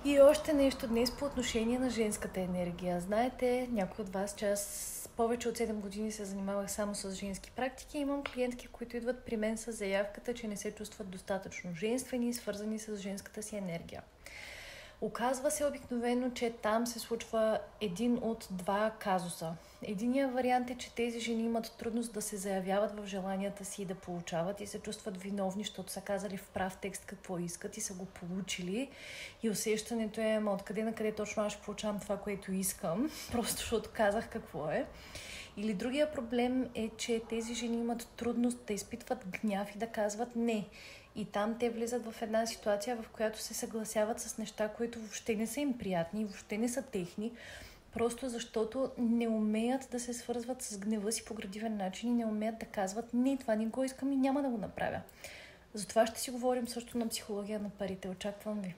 И още нещо днес по отношение на женската енергия. Знаете, някой от вас, че аз повече от 7 години се занимавах само с женски практики. Имам клиентки, които идват при мен с заявката, че не се чувстват достатъчно женствени и свързани с женската си енергия. Оказва се обикновено, че там се случва един от два казуса. Единият вариант е, че тези жени имат трудност да се заявяват в желанията си и да получават и се чувстват виновни, защото са казали в прав текст какво искат и са го получили. И усещането е, откъде на къде точно аз ще получавам това, което искам, просто защото казах какво е. Или другия проблем е, че тези жени имат трудност да изпитват гняв и да казват не. И там те влизат в една ситуация, в която се съгласяват с неща, които въобще не са им приятни, въобще не са техни, просто защото не умеят да се свързват с гнева си по градивен начин и не умеят да казват не, това не го искам и няма да го направя. Затова ще си говорим също на психология на парите. Очаквам ви.